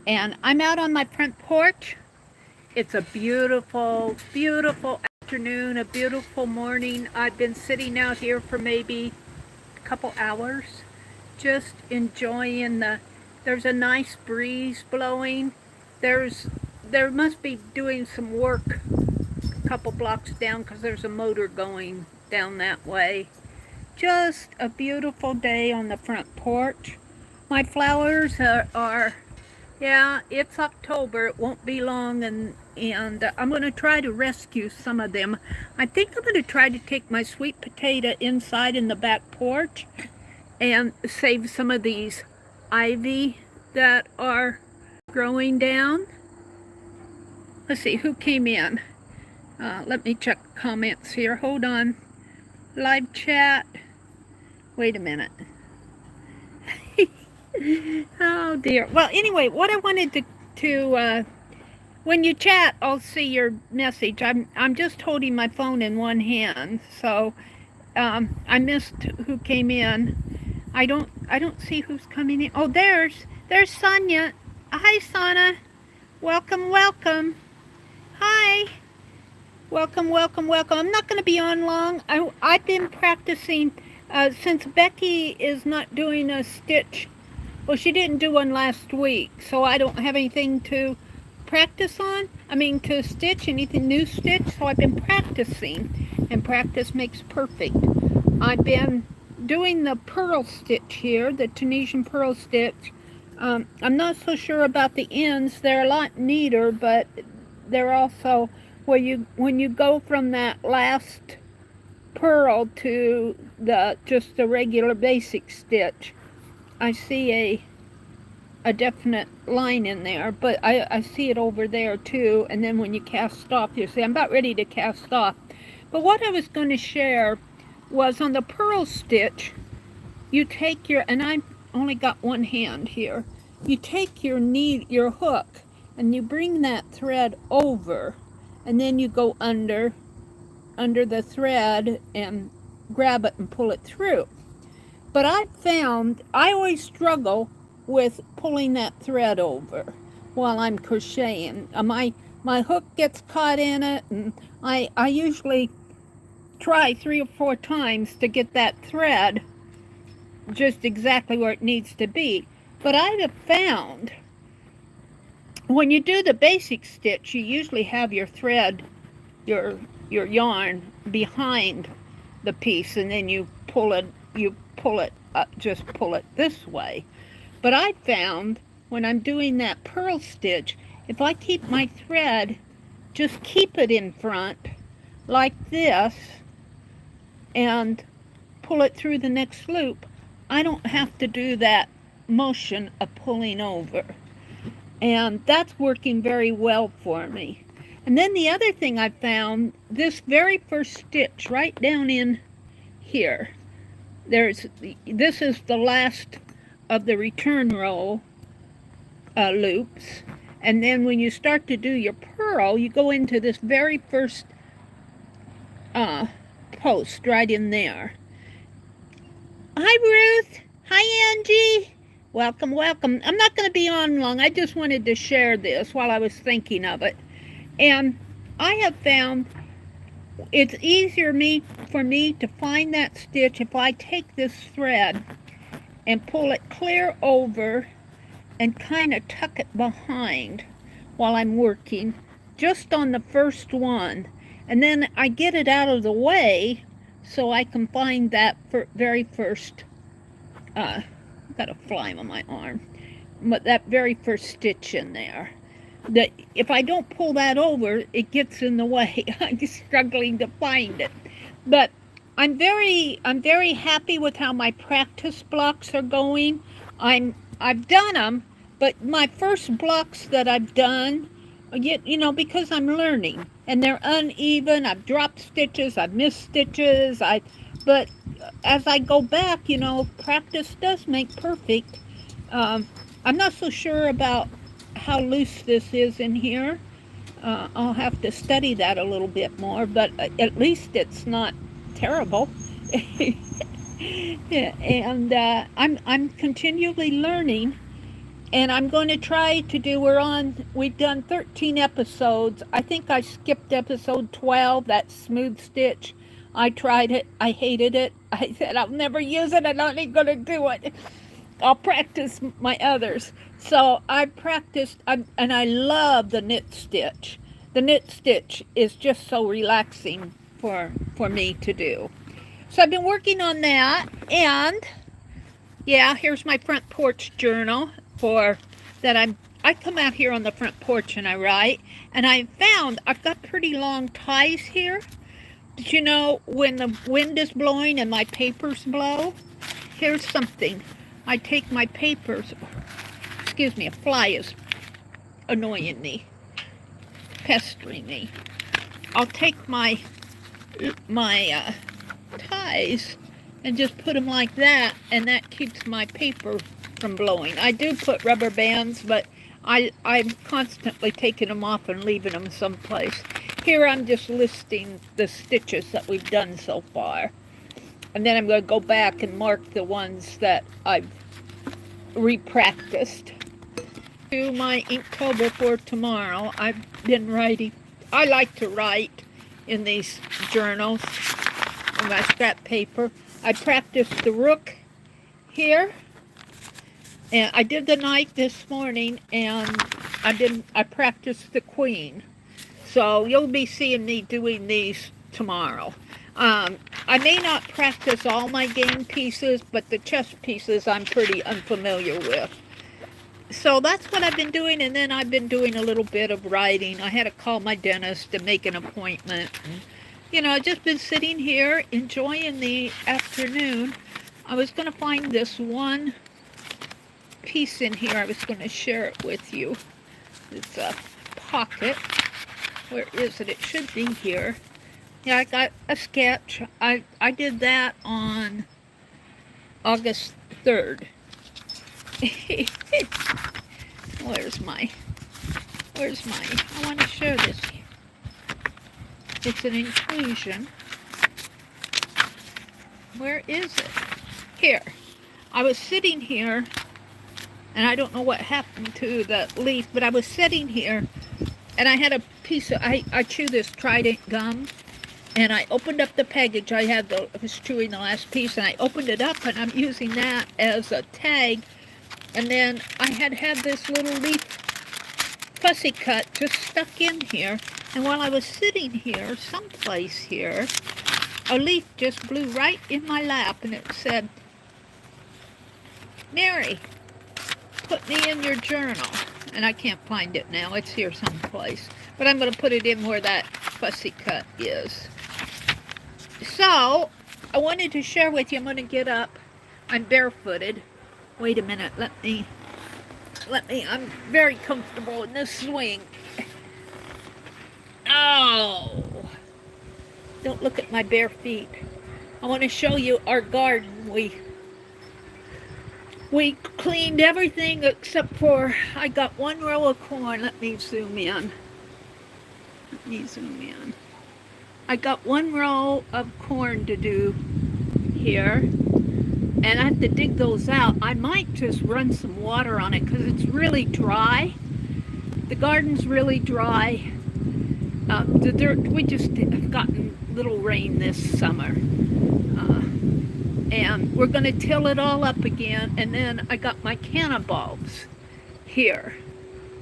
and I'm out on my front porch. It's a beautiful, beautiful afternoon, a beautiful morning. I've been sitting out here for maybe a couple hours, just enjoying there's a nice breeze blowing. There must be doing some work a couple blocks down because there's a motor going down that way. Just a beautiful day on the front porch. My flowers are yeah, it's October. It won't be long, and I'm going to try to rescue some of them. I think I'm going to try to take my sweet potato inside in the back porch and save some of these ivy that are growing down. Let's see, who came in? Let me check comments here. Hold on. Live chat. Wait a minute. Oh dear. Well, anyway, what I wanted to when you chat, I'll see your message. I'm just holding my phone in one hand, so I missed who came in. I don't see who's coming in. Oh, there's Sonia. Hi, Sana. Welcome, welcome. Hi. Welcome, welcome, welcome. I'm not going to be on long. I've been practicing since Becky is not doing a stitch. Well, she didn't do one last week, so I don't have anything to practice on. I mean, to stitch, anything new stitch, so I've been practicing, and practice makes perfect. I've been doing the purl stitch here, the Tunisian purl stitch. I'm not so sure about the ends. They're a lot neater, but they're also, when you go from that last purl to just the regular basic stitch, I see a definite line in there, but I see it over there too, and then when you cast off, you see I'm about ready to cast off. But what I was going to share was on the purl stitch, you take and I only got one hand here, you take your hook, and you bring that thread over, and then you go under the thread and grab it and pull it through. But I found I always struggle with pulling that thread over while I'm crocheting. My hook gets caught in it, and I usually try 3 or 4 times to get that thread just exactly where it needs to be. But I have found when you do the basic stitch, you usually have your thread, your yarn behind the piece, and then you pull it up, just pull it this way. But I found when I'm doing that purl stitch, if I keep my thread, just keep it in front like this and pull it through the next loop, I don't have to do that motion of pulling over. And that's working very well for me. And then the other thing I found, this very first stitch right down in here, this is the last of the return row loops, and then when you start to do your purl, you go into this very first post right in there. Hi Ruth. Hi Angie. Welcome, welcome. I'm not going to be on long. I just wanted to share this while I was thinking of it. And I have found it's easier for me to find that stitch if I take this thread and pull it clear over and kind of tuck it behind while I'm working, just on the first one. And then I get it out of the way so I can find that very first, I've got a fly on my arm, but that very first stitch in there. That if I don't pull that over, it gets in the way. I'm just struggling to find it. But I'm very happy with how my practice blocks are going. I've done them, but my first blocks that I've done, you know, because I'm learning and they're uneven. I've dropped stitches, I've missed stitches. But as I go back, you know, practice does make perfect. I'm not so sure about how loose this is in here. I'll have to study that a little bit more, but at least it's not terrible. And I'm continually learning, And I'm going to try to do, we've done 13 episodes. I think I skipped episode 12, that smooth stitch. I tried it. I hated it. I said, I'll never use it. I'm not even going to do it. I'll practice my others. So I practiced, and I love the knit stitch. The knit stitch is just so relaxing for me to do. So I've been working on that, and yeah, here's my front porch journal I come out here on the front porch and I write, and I found I've got pretty long ties here. Did you know when the wind is blowing and my papers blow? Here's something. I take my papers, excuse me, a fly is annoying me, pestering me. I'll take my ties and just put them like that, and that keeps my paper from blowing. I do put rubber bands, but I'm constantly taking them off and leaving them someplace. Here I'm just listing the stitches that we've done so far. And then I'm going to go back and mark the ones that I've repracticed. Do my Inktober for tomorrow. I've been writing. I like to write in these journals, in my scrap paper. I practiced the rook here, and I did the knight this morning, and I practiced the queen. So you'll be seeing me doing these tomorrow. I may not practice all my game pieces, but the chess pieces I'm pretty unfamiliar with. So that's what I've been doing, and then I've been doing a little bit of writing. I had to call my dentist to make an appointment. You know, I've just been sitting here enjoying the afternoon. I was going to find this one piece in here. I was going to share it with you. It's a pocket. Where is it? It should be here. Yeah, I got a sketch. I did that on August 3rd. Where's my, I want to share this. It's an inclusion. Where is it? Here. I was sitting here, and I don't know what happened to the leaf, but I was sitting here, and I had a piece of, I chew this Trident gum, and I opened up the package. I was chewing the last piece, and I opened it up, and I'm using that as a tag. And then I had this little leaf fussy cut just stuck in here. And while I was sitting here, someplace here, a leaf just blew right in my lap, and it said, Meri, put me in your journal. And I can't find it now. It's here someplace. But I'm going to put it in where that fussy cut is. So, I wanted to share with you, I'm going to get up. I'm barefooted. Wait a minute, let me, I'm very comfortable in this swing. Oh, don't look at my bare feet. I want to show you our garden. We cleaned everything except for, I got one row of corn. Let me zoom in. I got one row of corn to do here. And I have to dig those out. I might just run some water on it because it's really dry. The garden's really dry. The dirt, we just have gotten little rain this summer. And we're going to till it all up again. And then I got my canna bulbs here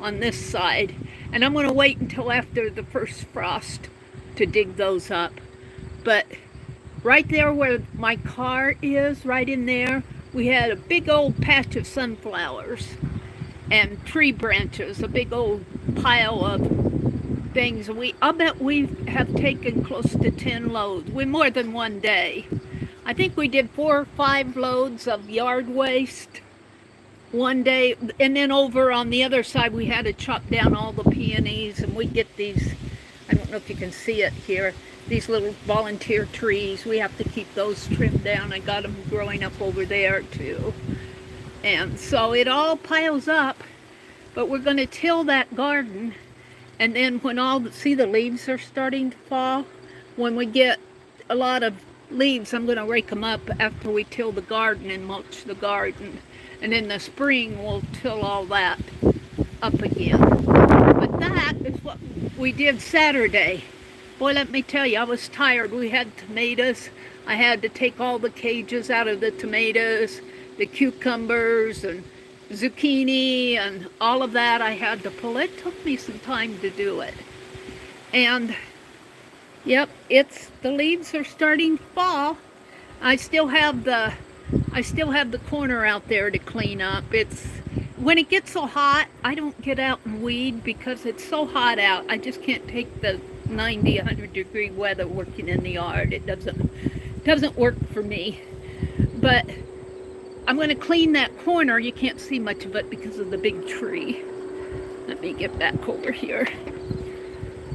on this side. And I'm going to wait until after the first frost to dig those up. But right there where my car is, right in there, we had a big old patch of sunflowers and tree branches, a big old pile of things. I'll bet we have taken close to 10 loads. We more than one day. I think we did 4 or 5 loads of yard waste one day. And then over on the other side, we had to chop down all the peonies, and we get these, I don't know if you can see it here, these little volunteer trees. We have to keep those trimmed down. I got them growing up over there too. And so it all piles up, but we're going to till that garden. And then when see the leaves are starting to fall, when we get a lot of leaves, I'm going to rake them up after we till the garden and mulch the garden. And in the spring, we'll till all that up again. But that is what we did Saturday. Boy, let me tell you, I was tired. We had tomatoes. I had to take all the cages out of the tomatoes, the cucumbers and zucchini and all of that I had to pull. It took me some time to do it. And yep, the leaves are starting to fall. I still have the corner out there to clean up. When it gets so hot, I don't get out and weed because it's so hot out. I just can't take the 90, 100 degree weather working in the yard. It doesn't work for me. But I'm going to clean that corner. You can't see much of it because of the big tree. Let me get back over here.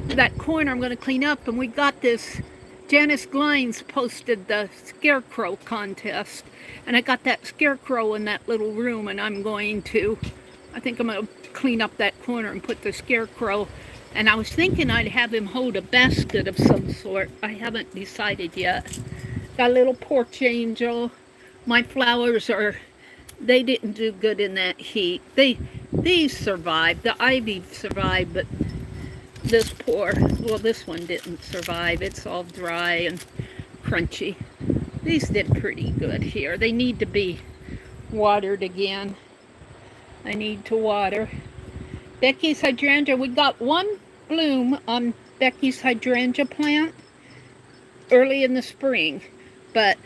That corner I'm going to clean up, and we got this. Janice Glines posted the scarecrow contest, and I got that scarecrow in that little room, and I think I'm going to clean up that corner and put the scarecrow. And I was thinking I'd have him hold a basket of some sort. I haven't decided yet. Got a little porch angel. My flowers they didn't do good in that heat. These survived. The ivy survived, but this one didn't survive. It's all dry and crunchy. These did pretty good here. They need to be watered again. I need to water. Becky's hydrangea, we got one bloom on Becky's hydrangea plant early in the spring, but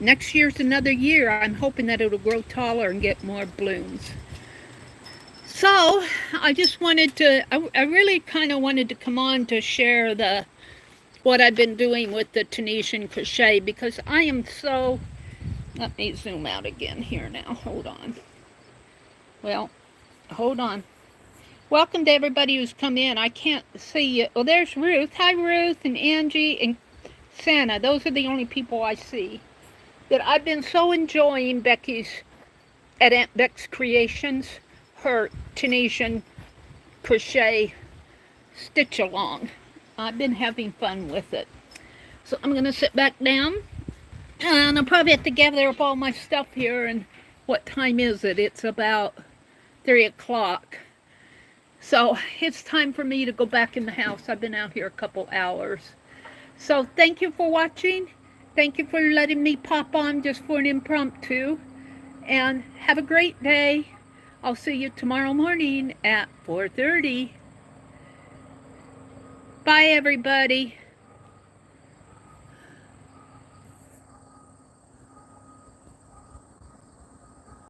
next year's another year. I'm hoping that it'll grow taller and get more blooms. So I just wanted to, I really kind of wanted to come on to share what I've been doing with the Tunisian crochet, because I am so, let me zoom out again here now, hold on. Well, hold on. Welcome to everybody who's come in. I can't see you. Oh, there's Ruth. Hi, Ruth and Angie and Santa. Those are the only people I see. That I've been so enjoying Becky's, at Aunt Beck's Creations, her Tunisian crochet stitch along. I've been having fun with it. So I'm going to sit back down, and I'll probably have to gather up all my stuff here. And what time is it? It's about 3 o'clock. So it's time for me to go back in the house. I've been out here a couple hours. So thank you for watching. Thank you for letting me pop on just for an impromptu. And have a great day. I'll see you tomorrow morning at 4:30. Bye, everybody.